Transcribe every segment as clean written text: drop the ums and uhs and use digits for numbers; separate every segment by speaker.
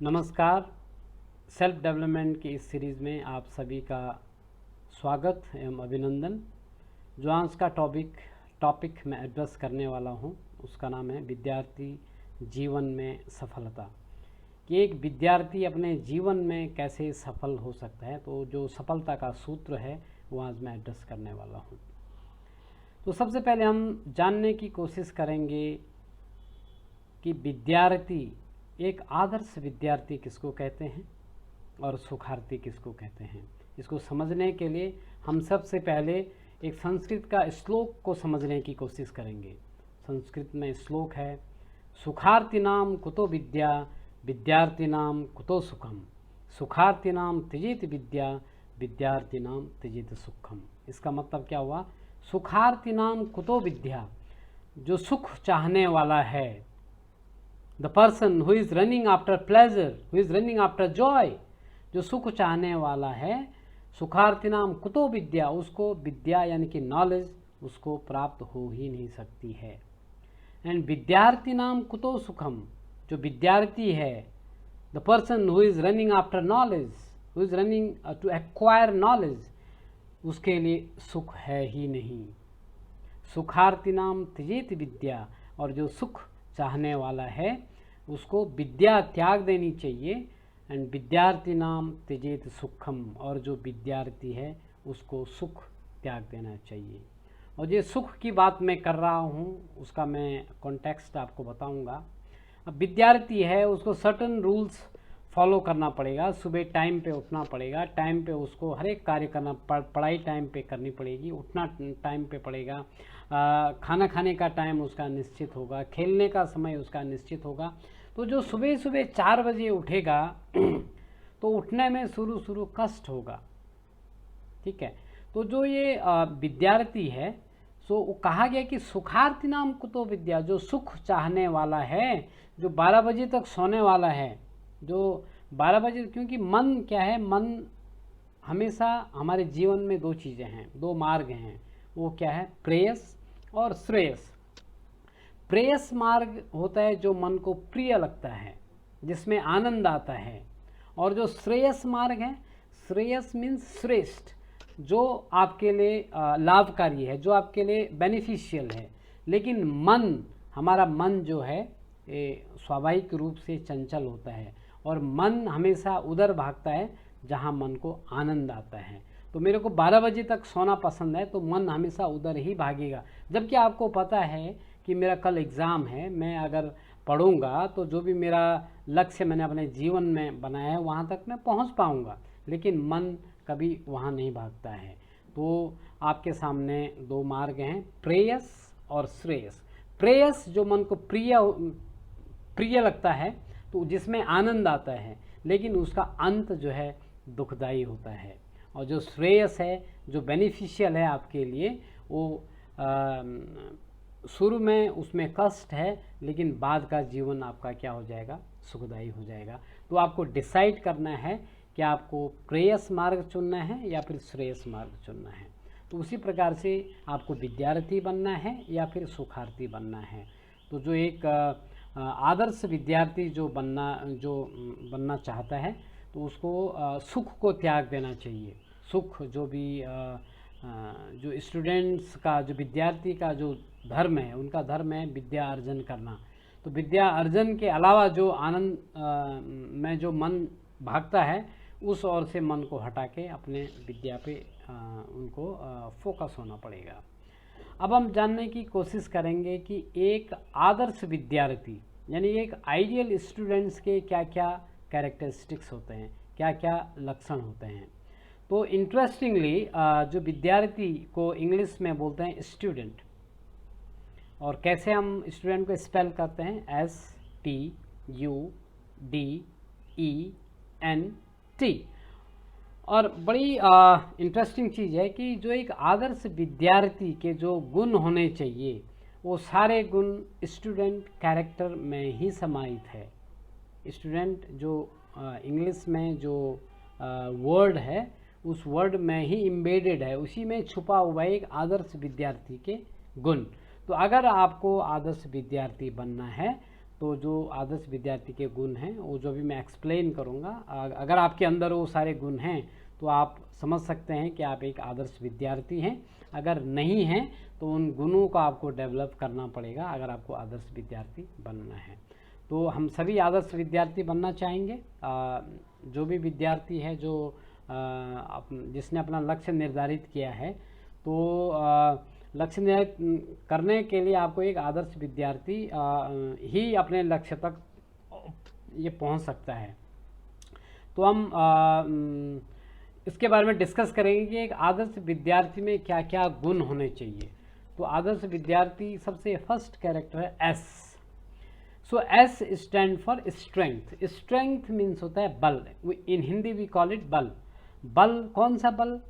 Speaker 1: नमस्कार। Self development की इस सीरीज़ में आप सभी का स्वागत एवं अभिनंदन। जो आज का टॉपिक मैं एड्रेस करने वाला हूं, उसका नाम है विद्यार्थी जीवन में सफलता। कि एक विद्यार्थी अपने जीवन में कैसे सफल हो सकता है, तो जो सफलता का सूत्र है वो आज मैं एड्रेस करने वाला हूं। तो सबसे पहले हम जानने की कोशिश करेंगे कि विद्यार्थी, एक आदर्श विद्यार्थी किसको कहते हैं और सुखार्थी किसको कहते हैं। इसको समझने के लिए हम सबसे पहले एक संस्कृत का श्लोक को समझने की कोशिश करेंगे। संस्कृत में श्लोक है, सुखार्थिनाम कुतो विद्या विद्यार्थिनाम कुतो सुखम, सुखार्थिनाम त्यजेत विद्या विद्यार्थिनाम त्यजेत सुखम। इसका मतलब क्या हुआ? सुखार्थिनाम कुतो विद्या, जो सुख चाहने वाला है, the person who is running after pleasure, who is running after joy, जो सुख चाहने वाला है, सुखार्थिनाम कुतो विद्या, उसको विद्या यानी कि नॉलेज उसको प्राप्त हो ही नहीं सकती है। एंड विद्यार्थिनाम कुतो सुखम, जो विद्यार्थी है, the person who is running after knowledge, who is running to acquire knowledge, उसके लिए सुख है ही नहीं। सुखार्थिनाम त्यजेत विद्या, और जो सुख चाहने वाला है उसको विद्या त्याग देनी चाहिए। एंड विद्यार्थी नाम त्यजेत सुखम, और जो विद्यार्थी है उसको सुख त्याग देना चाहिए। और ये सुख की बात मैं कर रहा हूँ, उसका मैं कॉन्टेक्स्ट आपको बताऊँगा। अब विद्यार्थी है, उसको सर्टन रूल्स फॉलो करना पड़ेगा। सुबह टाइम पे उठना पड़ेगा, टाइम पे उसको हर एक कार्य करना, पढ़ाई टाइम पे करनी पड़ेगी, उठना टाइम पे पड़ेगा, खाना खाने का टाइम उसका निश्चित होगा, खेलने का समय उसका निश्चित होगा। तो जो सुबह सुबह 4 बजे उठेगा तो उठने में शुरू कष्ट होगा, ठीक है। तो जो ये विद्यार्थी है, सो वो कहा गया कि सुखार्थी नाम कुतो विद्या, जो सुख चाहने वाला है, जो 12 बजे तक सोने वाला है, जो 12 बजे, क्योंकि मन क्या है, मन हमेशा हमारे जीवन में 2 चीज़ें हैं, 2 मार्ग हैं। वो क्या है? प्रेयस और श्रेयस। प्रेयस मार्ग होता है जो मन को प्रिय लगता है, जिसमें आनंद आता है। और जो श्रेयस मार्ग है, श्रेयस मीन्स श्रेष्ठ, जो आपके लिए लाभकारी है, जो आपके लिए बेनिफिशियल है। लेकिन मन, हमारा मन जो है स्वाभाविक रूप से चंचल होता है, और मन हमेशा उधर भागता है जहाँ मन को आनंद आता है। तो मेरे को 12 बजे तक सोना पसंद है, तो मन हमेशा उधर ही भागेगा। जबकि आपको पता है कि मेरा कल एग्ज़ाम है, मैं अगर पढ़ूंगा तो जो भी मेरा लक्ष्य मैंने अपने जीवन में बनाया है वहाँ तक मैं पहुँच पाऊँगा, लेकिन मन कभी वहाँ नहीं भागता है। तो आपके सामने 2 मार्ग हैं, प्रेयस और श्रेयस। प्रेयस जो मन को प्रिय लगता है, तो जिसमें आनंद आता है, लेकिन उसका अंत जो है दुखदाई होता है। और जो श्रेयस है, जो बेनिफिशियल है आपके लिए, वो शुरू में उसमें कष्ट है, लेकिन बाद का जीवन आपका क्या हो जाएगा? सुखदायी हो जाएगा। तो आपको डिसाइड करना है कि आपको प्रेयस मार्ग चुनना है या फिर श्रेयस मार्ग चुनना है। तो उसी प्रकार से आपको विद्यार्थी बनना है या फिर सुखार्थी बनना है। तो जो एक आदर्श विद्यार्थी जो बनना चाहता है, तो उसको सुख को त्याग देना चाहिए। सुख जो भी जो स्टूडेंट्स का, जो विद्यार्थी का जो धर्म है, उनका धर्म है विद्या अर्जन करना। तो विद्या अर्जन के अलावा जो आनंद में जो मन भागता है, उस ओर से मन को हटा के अपने विद्या पे उनको फोकस होना पड़ेगा। अब हम जानने की कोशिश करेंगे कि एक आदर्श विद्यार्थी यानी एक आइडियल स्टूडेंट्स के क्या क्या कैरेक्टरिस्टिक्स होते हैं, क्या क्या लक्षण होते हैं। तो इंटरेस्टिंगली जो विद्यार्थी को इंग्लिश में बोलते हैं स्टूडेंट, और कैसे हम स्टूडेंट को स्पेल करते हैं? STUDENT। और बड़ी इंटरेस्टिंग चीज़ है कि जो एक आदर्श विद्यार्थी के जो गुण होने चाहिए, वो सारे गुण स्टूडेंट कैरेक्टर में ही समाहित है। स्टूडेंट जो इंग्लिश में जो वर्ड है, उस वर्ड में ही इम्बेडेड है, उसी में छुपा हुआ है एक आदर्श विद्यार्थी के गुण। तो अगर आपको आदर्श विद्यार्थी बनना है, तो जो आदर्श विद्यार्थी के गुण हैं वो जो भी मैं एक्सप्लेन करूँगा, अगर आपके अंदर वो सारे गुण हैं तो आप समझ सकते हैं कि आप एक आदर्श विद्यार्थी हैं। अगर नहीं हैं तो उन गुणों को आपको डेवलप करना पड़ेगा अगर आपको आदर्श विद्यार्थी बनना है। तो हम सभी आदर्श विद्यार्थी बनना चाहेंगे। जो भी विद्यार्थी है जो जिसने अपना लक्ष्य निर्धारित किया है, तो लक्ष्य निर्धारित करने के लिए आपको एक आदर्श विद्यार्थी ही अपने लक्ष्य तक ये पहुंच सकता है। तो हम इसके बारे में डिस्कस करेंगे कि एक आदर्श विद्यार्थी में क्या क्या गुण होने चाहिए। तो आदर्श विद्यार्थी सबसे फर्स्ट कैरेक्टर है S. So S stand for strength. Strength means होता है बल, इन हिंदी वी कॉल इट बल। बल कौन सा बल?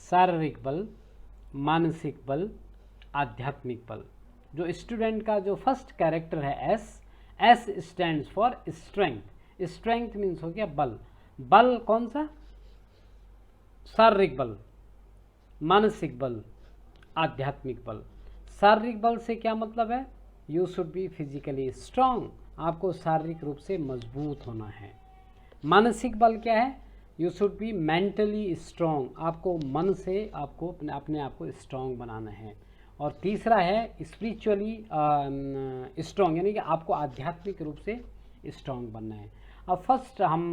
Speaker 1: शारीरिक बल, मानसिक बल, आध्यात्मिक बल। जो स्टूडेंट का जो फर्स्ट कैरेक्टर है S, S stands for strength. Strength means हो गया बल। बल कौन सा? शारीरिक बल, मानसिक बल, आध्यात्मिक बल। शारीरिक बल से क्या मतलब है? You should be physically strong, आपको शारीरिक रूप से मजबूत होना है। मानसिक बल क्या है? You should be mentally strong, आपको मन से आपको अपने आप को स्ट्रांग बनाना है। और तीसरा है स्पिरिचुअली स्ट्रांग, यानी कि आपको आध्यात्मिक रूप से स्ट्रांग बनना है। अब फर्स्ट हम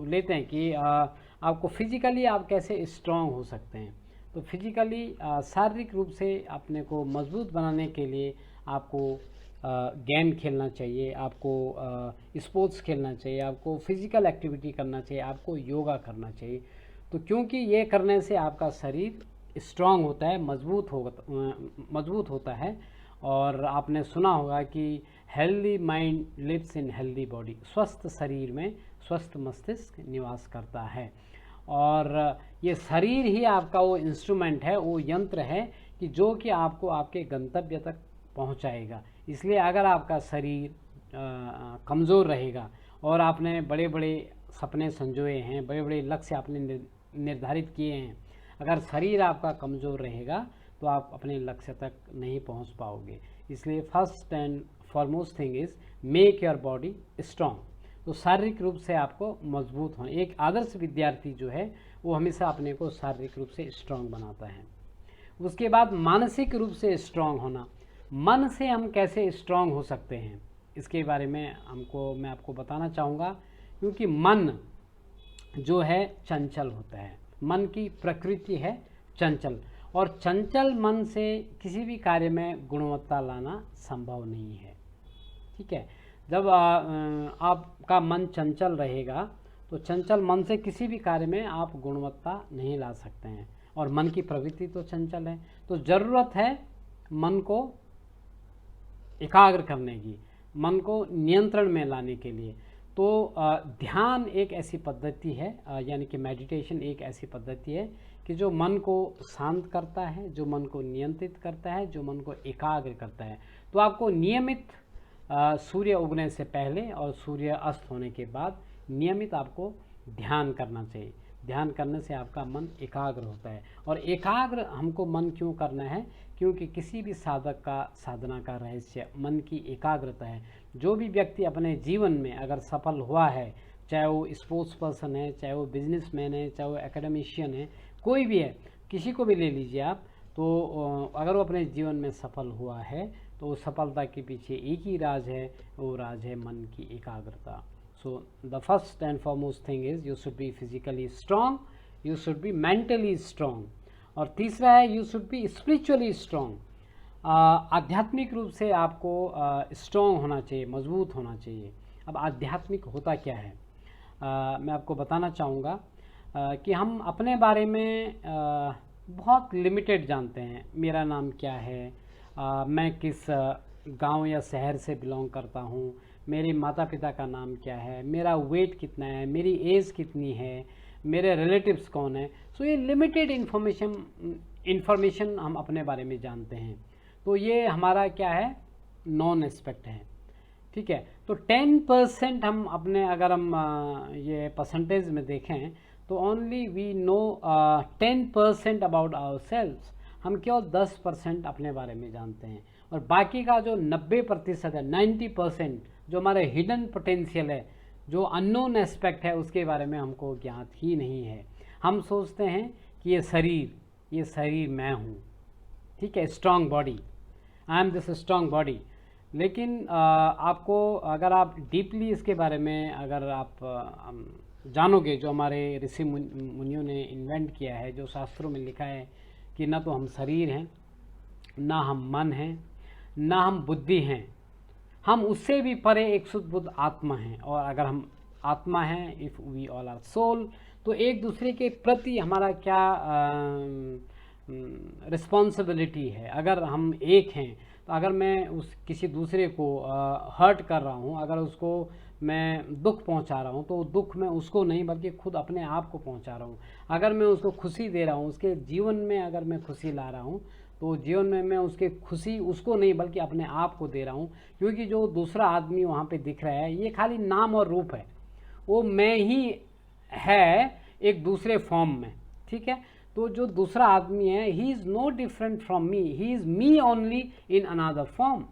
Speaker 1: लेते हैं कि आपको फिजिकली आप कैसे स्ट्रांग हो सकते हैं। तो फिजिकली शारीरिक रूप से अपने को मजबूत बनाने के लिए आपको गेम खेलना चाहिए, आपको स्पोर्ट्स खेलना चाहिए, आपको फिजिकल एक्टिविटी करना चाहिए, आपको योगा करना चाहिए। तो क्योंकि ये करने से आपका शरीर स्ट्रांग होता है, मजबूत होता है। और आपने सुना होगा कि healthy mind lives in healthy body, स्वस्थ शरीर में स्वस्थ मस्तिष्क निवास करता है। और ये शरीर ही आपका वो इंस्ट्रूमेंट है, वो यंत्र है कि जो कि आपको आपके गंतव्य तक पहुंचाएगा। इसलिए अगर आपका शरीर कमज़ोर रहेगा और आपने बड़े बड़े सपने संजोए हैं, बड़े बड़े लक्ष्य आपने निर्धारित किए हैं, अगर शरीर आपका कमज़ोर रहेगा तो आप अपने लक्ष्य तक नहीं पहुंच पाओगे। इसलिए first and foremost thing is make your body strong. तो शारीरिक रूप से आपको मजबूत होना। एक आदर्श विद्यार्थी जो है वो हमेशा अपने को शारीरिक रूप से स्ट्रांग बनाता है। उसके बाद मानसिक रूप से स्ट्रांग होना। मन से हम कैसे स्ट्रांग हो सकते हैं, इसके बारे में मैं आपको बताना चाहूँगा। क्योंकि मन जो है चंचल होता है, मन की प्रकृति है चंचल, और चंचल मन से किसी भी कार्य में गुणवत्ता लाना संभव नहीं है। ठीक है, जब आपका मन चंचल रहेगा तो चंचल मन से किसी भी कार्य में आप गुणवत्ता नहीं ला सकते हैं। और मन की प्रवृत्ति तो चंचल है, तो ज़रूरत है मन को एकाग्र करने की, मन को नियंत्रण में लाने के लिए। तो ध्यान एक ऐसी पद्धति है, यानी कि मेडिटेशन एक ऐसी पद्धति है कि जो मन को शांत करता है, जो मन को नियंत्रित करता है, जो मन को एकाग्र करता है। तो आपको नियमित सूर्य उगने से पहले और सूर्य अस्त होने के बाद नियमित आपको ध्यान करना चाहिए। ध्यान करने से आपका मन एकाग्र होता है। और एकाग्र हमको मन क्यों करना है? क्योंकि किसी भी साधक का साधना का रहस्य मन की एकाग्रता है। जो भी व्यक्ति अपने जीवन में अगर सफल हुआ है, चाहे वो स्पोर्ट्स पर्सन है, चाहे वो बिजनेसमैन है, चाहे वो एकेडमिशियन है, कोई भी है, किसी को भी ले लीजिए आप, तो अगर वो अपने जीवन में सफल हुआ है तो सफलता के पीछे एक ही राज है, वो राज है मन की एकाग्रता। So the first and foremost thing is you should be physically strong, you should be mentally strong, और तीसरा है you should be spiritually strong. आध्यात्मिक रूप से आपको स्ट्रांग होना चाहिए, मजबूत होना चाहिए। अब आध्यात्मिक होता क्या है? मैं आपको बताना चाहूँगा कि हम अपने बारे में बहुत लिमिटेड जानते हैं। मेरा नाम क्या है, मैं किस गांव या शहर से बिलोंग करता हूँ, मेरे माता पिता का नाम क्या है, मेरा वेट कितना है, मेरी एज कितनी है, मेरे रिलेटिव्स कौन है। सो ये लिमिटेड इन्फॉर्मेशन हम अपने बारे में जानते हैं। तो ये हमारा क्या है? नॉन एस्पेक्ट है। ठीक है, तो 10% हम अपने, अगर हम ये परसेंटेज में देखें तो only we know 10% about ourselves. हम केवल 10% अपने बारे में जानते हैं। और बाकी का जो 90% है, 90% जो हमारे हिडन पोटेंशियल है, जो अननोन एस्पेक्ट है, उसके बारे में हमको ज्ञात ही नहीं है। हम सोचते हैं कि ये शरीर मैं हूँ, ठीक है, strong body, I am this strong body. लेकिन आपको अगर आप डीपली इसके बारे में अगर आप जानोगे, जो हमारे ऋषि मुनियों ने इन्वेंट किया है, जो शास्त्रों में लिखा है कि ना तो हम शरीर हैं, ना हम मन हैं, ना हम बुद्धि हैं, हम उससे भी परे एक शुद्ध बुद्ध आत्मा हैं। और अगर हम आत्मा हैं, if we all are soul, तो एक दूसरे के प्रति हमारा क्या रिस्पॉन्सिबिलिटी है। अगर हम एक हैं, तो अगर मैं उस किसी दूसरे को हर्ट कर रहा हूँ, अगर उसको मैं दुख पहुँचा रहा हूँ, तो दुख मैं उसको नहीं बल्कि खुद अपने आप को पहुँचा रहा हूँ। अगर मैं उसको खुशी दे रहा हूँ, उसके जीवन में अगर मैं खुशी ला रहा हूँ, तो जीवन में मैं उसके खुशी उसको नहीं बल्कि अपने आप को दे रहा हूँ। क्योंकि जो दूसरा आदमी वहाँ पे दिख रहा है, ये खाली नाम और रूप है, वो मैं ही है एक दूसरे फॉर्म में, ठीक है। तो जो दूसरा आदमी है, he is no different from me, he is me only in another form.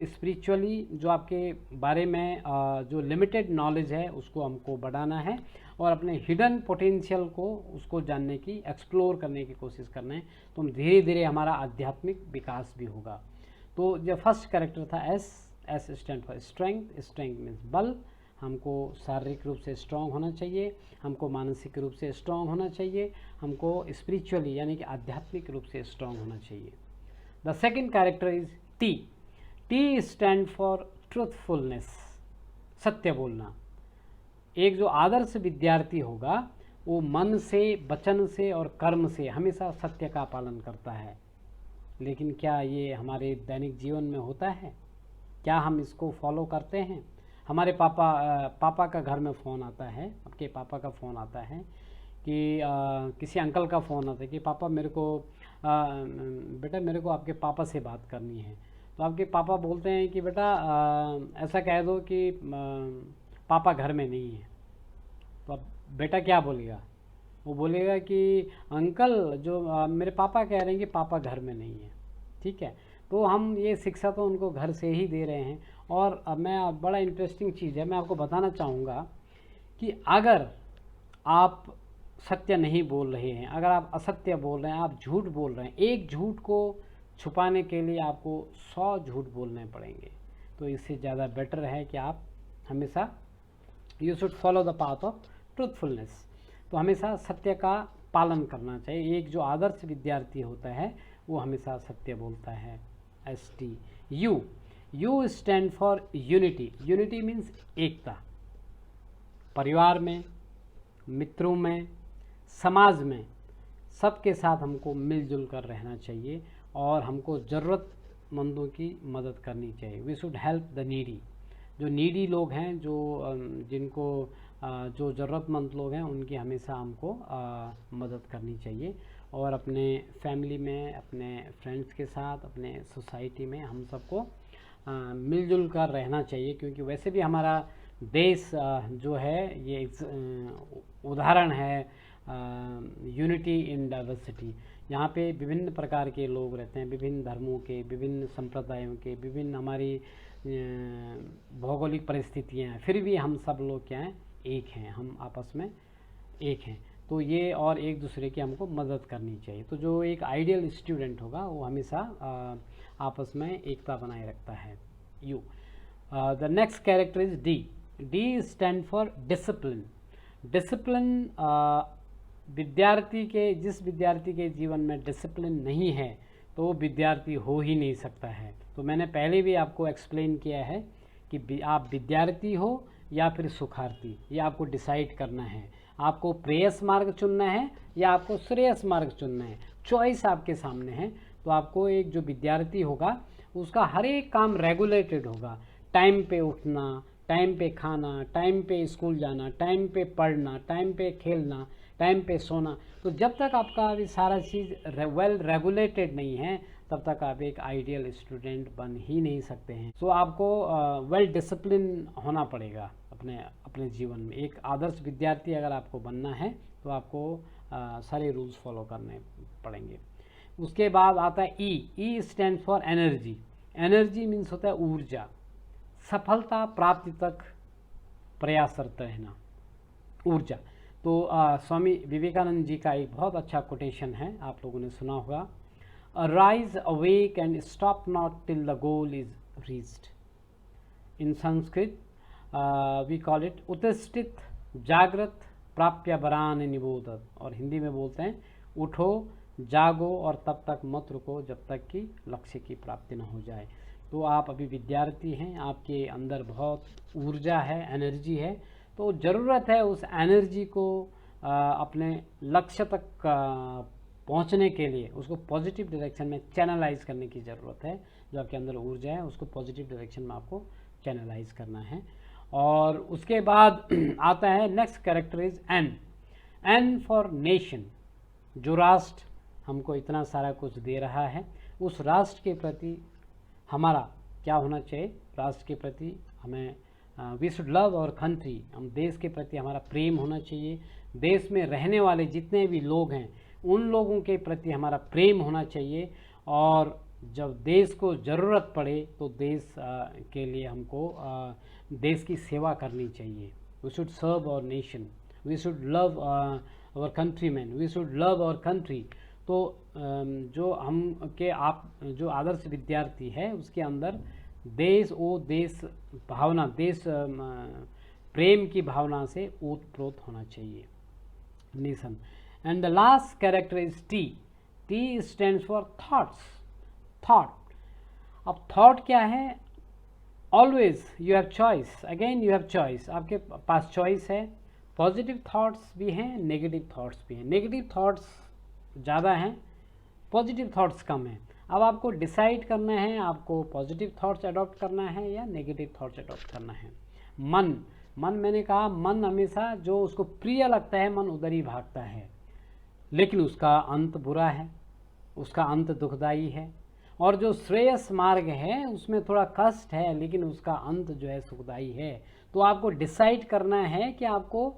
Speaker 1: Spiritually जो आपके बारे में जो लिमिटेड नॉलेज है, उसको हमको बढ़ाना है और अपने हिडन पोटेंशियल को उसको जानने की, एक्सप्लोर करने की कोशिश करना है। तो हम धीरे धीरे हमारा आध्यात्मिक विकास भी होगा। तो जो फर्स्ट कैरेक्टर था S stand for strength. Strength means बल। हमको शारीरिक रूप से स्ट्रांग होना चाहिए, हमको मानसिक रूप से स्ट्रांग होना चाहिए, हमको स्पिरिचुअली यानी कि आध्यात्मिक रूप से स्ट्रांग होना चाहिए। The second character is T. T stand for truthfulness, सत्य बोलना। एक जो आदर्श विद्यार्थी होगा, वो मन से, वचन से और कर्म से हमेशा सत्य का पालन करता है। लेकिन क्या ये हमारे दैनिक जीवन में होता है? क्या हम इसको फॉलो करते हैं? हमारे पापा का घर में फ़ोन आता है, आपके पापा का फ़ोन आता है कि किसी अंकल का फ़ोन आता है कि पापा मेरे को बेटा मेरे को आपके पापा से बात करनी है। तो आपके पापा बोलते हैं कि बेटा ऐसा कह दो कि पापा घर में नहीं है। तो अब बेटा क्या बोलेगा? वो बोलेगा कि अंकल जो मेरे पापा कह रहे हैं कि पापा घर में नहीं है, ठीक है। तो हम ये शिक्षा तो उनको घर से ही दे रहे हैं। और अब मैं बड़ा इंटरेस्टिंग चीज़ है, मैं आपको बताना चाहूँगा कि अगर आप सत्य नहीं बोल रहे हैं, अगर आप असत्य बोल रहे हैं, आप झूठ बोल रहे हैं, एक झूठ को छुपाने के लिए आपको 100 झूठ बोलने पड़ेंगे। तो इससे ज़्यादा बेटर है कि आप हमेशा you should follow the path of truthfulness. तो हमेशा सत्य का पालन करना चाहिए। एक जो आदर्श विद्यार्थी होता है, वो हमेशा सत्य बोलता है। ST U stand for unity. Unity means एकता। परिवार में, मित्रों में, समाज में, सबके साथ हमको मिलजुल कर रहना चाहिए और हमको ज़रूरतमंदों की मदद करनी चाहिए। We should help the needy. जो नीडी लोग हैं, जो जिनको जो ज़रूरतमंद लोग हैं, उनकी हमेशा हमको मदद करनी चाहिए। और अपने फैमिली में, अपने फ्रेंड्स के साथ, अपने सोसाइटी में हम सबको मिलजुल कर रहना चाहिए। क्योंकि वैसे भी हमारा देश जो है, ये उदाहरण है यूनिटी इन डाइवर्सिटी। यहाँ पे विभिन्न प्रकार के लोग रहते हैं, विभिन्न धर्मों के, विभिन्न संप्रदायों के, विभिन्न हमारी भौगोलिक परिस्थितियाँ हैं, फिर भी हम सब लोग क्या हैं? एक हैं, हम आपस में एक हैं। तो ये और एक दूसरे की हमको मदद करनी चाहिए। तो जो एक आइडियल स्टूडेंट होगा, वो हमेशा आपस में एकता बनाए रखता है। You the next character is D. D stand for discipline. Discipline विद्यार्थी के, जिस विद्यार्थी के जीवन में डिसिप्लिन नहीं है, तो वो विद्यार्थी हो ही नहीं सकता है। तो मैंने पहले भी आपको एक्सप्लेन किया है कि आप विद्यार्थी हो या फिर सुखार्थी, ये आपको डिसाइड करना है। आपको प्रेयस मार्ग चुनना है या आपको श्रेयस मार्ग चुनना है, चॉइस आपके सामने है। तो आपको एक जो विद्यार्थी होगा, उसका हर एक काम रेगुलेटेड होगा। टाइम पे उठना, टाइम पे खाना, टाइम पे स्कूल जाना, टाइम पे पढ़ना, टाइम पे खेलना, टाइम पे सोना। तो जब तक आपका ये सारा चीज़ वेल रेगुलेटेड नहीं है, तब तक आप एक आइडियल स्टूडेंट बन ही नहीं सकते हैं। तो आपको वेल डिसिप्लिन होना पड़ेगा अपने जीवन में। एक आदर्श विद्यार्थी अगर आपको बनना है, तो आपको सारे रूल्स फॉलो करने पड़ेंगे। उसके बाद आता है E. E stand for energy. Energy means होता है ऊर्जा, सफलता प्राप्ति तक प्रयासरत रहना, ऊर्जा। तो स्वामी विवेकानंद जी का एक बहुत अच्छा कोटेशन है, आप लोगों ने सुना होगा, rise awake and stop not till the goal is reached. In Sanskrit we call it उत्तिष्ठित जागृत प्राप्य वरान निबोधत, और हिंदी में बोलते हैं उठो जागो और तब तक मत रुको जब तक कि लक्ष्य की प्राप्ति न हो जाए। तो आप अभी विद्यार्थी हैं, आपके अंदर बहुत ऊर्जा है, एनर्जी है, तो ज़रूरत है उस एनर्जी को अपने लक्ष्य तक पहुंचने के लिए उसको पॉजिटिव डायरेक्शन में चैनलाइज करने की ज़रूरत है। जो आपके अंदर ऊर्जा है उसको पॉजिटिव डायरेक्शन में आपको चैनलाइज करना है। और उसके बाद आता है next character is N, N for nation. जो राष्ट्र हमको इतना सारा कुछ दे रहा है, उस राष्ट्र के प्रति हमारा क्या होना चाहिए, राष्ट्र के प्रति हमें we should love our country, हम देश के प्रति हमारा प्रेम होना चाहिए। देश में रहने वाले जितने भी लोग हैं उन लोगों के प्रति हमारा प्रेम होना चाहिए, और जब देश को ज़रूरत पड़े तो देश के लिए हमको देश की सेवा करनी चाहिए। We should serve our nation, we should love our countryman, we should love our country. तो जो हम के आप जो आदर्श विद्यार्थी है उसके अंदर देश भावना, देश प्रेम की भावना से ओतप्रोत होना चाहिए, nation. And the last character is T, T stands for thoughts, thought. अब थॉट क्या है, always you have choice, again you have choice, आपके पास चॉइस है। पॉजिटिव थॉट्स भी हैं, नेगेटिव थॉट्स भी हैं। नेगेटिव थॉट्स ज़्यादा हैं, पॉजिटिव थॉट्स कम हैं। अब आपको डिसाइड करना है, आपको पॉजिटिव थॉट्स अडॉप्ट करना है या नेगेटिव थॉट्स अडॉप्ट करना है। मन, मैंने कहा मन हमेशा जो उसको प्रिय लगता है मन उधर ही भागता है, लेकिन उसका अंत बुरा है, उसका अंत दुखदाई है। और जो श्रेयस मार्ग है उसमें थोड़ा कष्ट है, लेकिन उसका अंत जो है सुखदाई है। तो आपको डिसाइड करना है कि आपको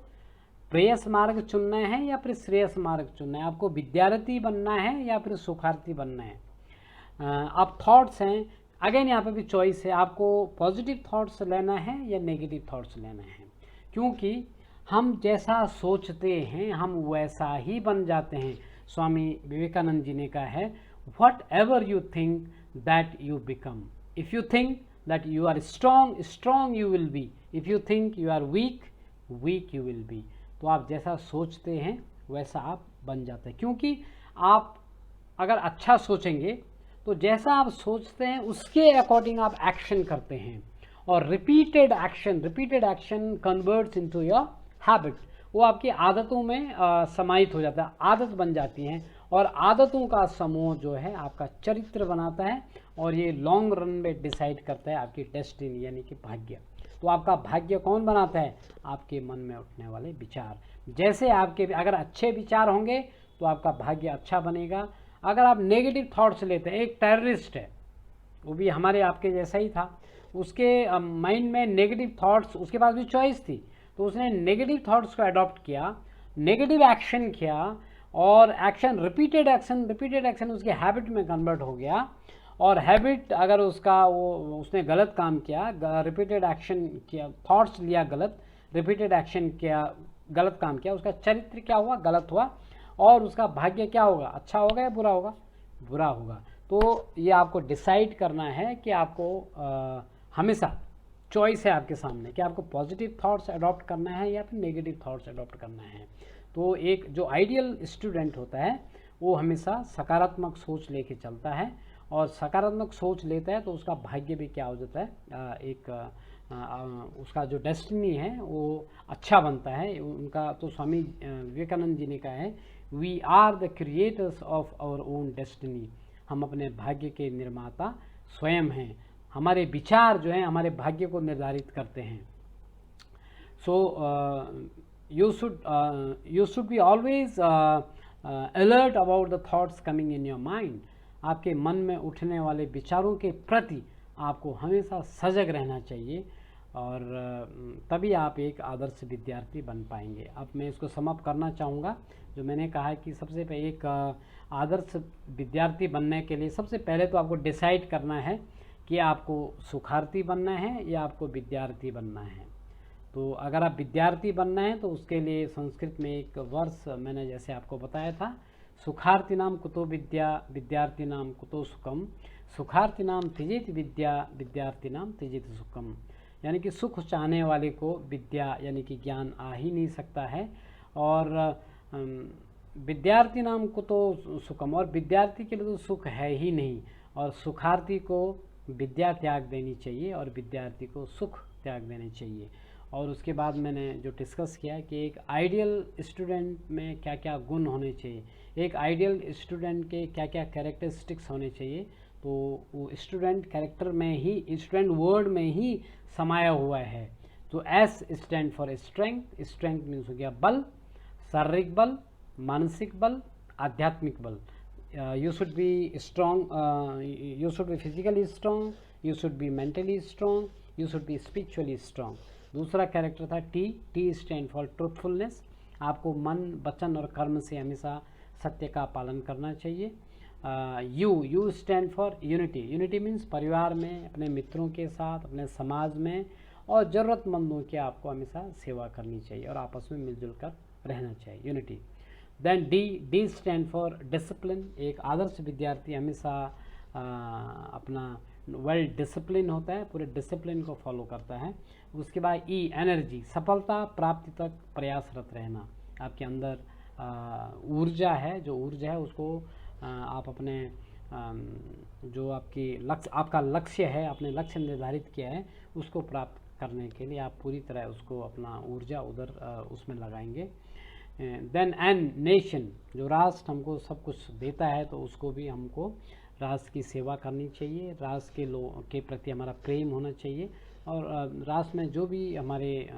Speaker 1: प्रेयस मार्ग चुनना है या फिर श्रेयस मार्ग चुनना है, आपको विद्यार्थी बनना है या फिर सुखार्थी बनना है। अब थॉट्स हैं, अगेन यहाँ पे भी चॉइस है, आपको पॉजिटिव थॉट्स लेना है या नेगेटिव थॉट्स लेना है। क्योंकि हम जैसा सोचते हैं हम वैसा ही बन जाते हैं। स्वामी विवेकानंद जी ने कहा है, whatever you think that you become. If you think that you are strong, strong you will be. If you think you are weak, weak you will be. तो आप जैसा सोचते हैं वैसा आप बन जाते हैं। क्योंकि आप अगर अच्छा सोचेंगे तो जैसा आप सोचते हैं उसके अकॉर्डिंग आप एक्शन करते हैं, और repeated action converts into your habit. वो आपकी आदतों में समाहित हो जाता है, आदत बन जाती हैं, और आदतों का समूह जो है आपका चरित्र बनाता है, और ये लॉन्ग रन में डिसाइड करता है आपकी डेस्टिनी यानी कि भाग्य। तो आपका भाग्य कौन बनाता है, आपके मन में उठने वाले विचार। जैसे आपके अगर अच्छे विचार होंगे तो आपका भाग्य अच्छा बनेगा। अगर आप नेगेटिव थॉट्स लेते हैं, एक टेररिस्ट है, वो भी हमारे आपके जैसा ही था, उसके माइंड में नेगेटिव थॉट्स, उसके पास भी चॉइस थी, तो उसने नेगेटिव थॉट्स को अडॉप्ट किया, नेगेटिव एक्शन किया, और एक्शन रिपीटेड एक्शन उसके हैबिट में कन्वर्ट हो गया। और हैबिट अगर उसका उसने गलत काम किया, रिपीटेड एक्शन किया, थॉट्स लिया गलत, रिपीटेड एक्शन किया, गलत काम किया, उसका चरित्र क्या हुआ, गलत हुआ, और उसका भाग्य क्या होगा, अच्छा होगा या बुरा होगा, बुरा होगा। तो ये आपको डिसाइड करना है कि आपको हमेशा चॉइस है आपके सामने कि आपको पॉजिटिव थॉट्स अडॉप्ट करना है या फिर नेगेटिव थॉट्स अडॉप्ट करना है। तो एक जो आइडियल स्टूडेंट होता है वो हमेशा सकारात्मक सोच लेके चलता है, और सकारात्मक सोच लेता है तो उसका भाग्य भी क्या हो जाता है, उसका जो डेस्टिनी है वो अच्छा बनता है उनका। तो स्वामी विवेकानंद जी ने कहा है, we are the creators of our own destiny, हम अपने भाग्य के निर्माता स्वयं हैं। हमारे विचार जो हैं हमारे भाग्य को निर्धारित करते हैं। सो you should be always alert about the thoughts coming in your mind. आपके मन में उठने वाले विचारों के प्रति आपको हमेशा सजग रहना चाहिए, और तभी आप एक आदर्श विद्यार्थी बन पाएंगे। अब मैं इसको समाप्त करना चाहूँगा। जो मैंने कहा है कि सबसे पहले एक आदर्श विद्यार्थी बनने के लिए सबसे पहले तो आपको डिसाइड करना है कि आपको सुखार्थी बनना है या आपको विद्यार्थी बनना है। तो अगर आप विद्यार्थी बनना है तो उसके लिए संस्कृत में एक वर्ष मैंने जैसे आपको बताया था, सुखार्थी नाम कुतो विद्या विद्यार्थी नाम कुतो सुखम, सुखार्थी नाम त्यजेत विद्या विद्यार्थी नाम त्यजेत सुखम। यानी कि सुख चाहने वाले को विद्या यानी कि ज्ञान आ ही नहीं सकता है, और विद्यार्थी नाम कुतो सुखम, और विद्यार्थी के लिए तो सुख है ही नहीं, और सुखार्थी को विद्या त्याग देनी चाहिए और विद्यार्थी को सुख त्याग देने चाहिए। और उसके बाद मैंने जो डिस्कस किया कि एक आइडियल स्टूडेंट में क्या क्या गुण होने चाहिए, एक आइडियल स्टूडेंट के क्या क्या कैरेक्टरिस्टिक्स होने चाहिए। तो वो स्टूडेंट कैरेक्टर में ही, स्टूडेंट वर्ड में ही समाया हुआ है। तो S stand for strength, strength means हो गया बल, शारीरिक बल, मानसिक बल, आध्यात्मिक बल। You should be strong, you should be physically strong, you should be mentally strong, you should be spiritually strong। दूसरा कैरेक्टर था T, T stand for truthfulness, आपको मन, वचन और कर्म से हमेशा सत्य का पालन करना चाहिए। You stand for unity, unity means परिवार में, अपने मित्रों के साथ, अपने समाज में, और ज़रूरतमंदों की आपको हमेशा सेवा करनी चाहिए और आपस में मिलजुल कर रहना चाहिए, unity. Then D stand for discipline, एक आदर्श विद्यार्थी हमेशा अपना वेल डिसिप्लिन होता है, पूरे डिसिप्लिन को फॉलो करता है। उसके बाद ई एनर्जी, सफलता प्राप्ति तक प्रयासरत रहना, आपके अंदर ऊर्जा है, जो ऊर्जा है उसको आप अपने जो आपकी लक्ष्य, आपका लक्ष्य है, आपने लक्ष्य निर्धारित किया है, उसको प्राप्त करने के लिए आप पूरी तरह उसको अपना ऊर्जा उधर उसमें लगाएंगे। देन एन नेशन, जो राष्ट्र हमको सब कुछ देता है तो उसको भी हमको राष्ट्र की सेवा करनी चाहिए, राष्ट्र के लोगों के प्रति हमारा प्रेम होना चाहिए, और राष्ट्र में जो भी हमारे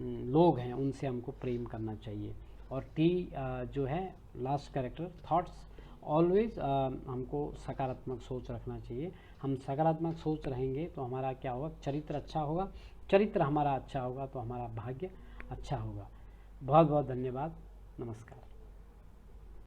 Speaker 1: लोग हैं उनसे हमको प्रेम करना चाहिए। और टी जो है लास्ट कैरेक्टर थॉट्स, ऑलवेज हमको सकारात्मक सोच रखना चाहिए। हम सकारात्मक सोच रहेंगे तो हमारा क्या होगा, चरित्र अच्छा होगा, चरित्र हमारा अच्छा होगा तो हमारा भाग्य अच्छा होगा। बहुत बहुत धन्यवाद, नमस्कार।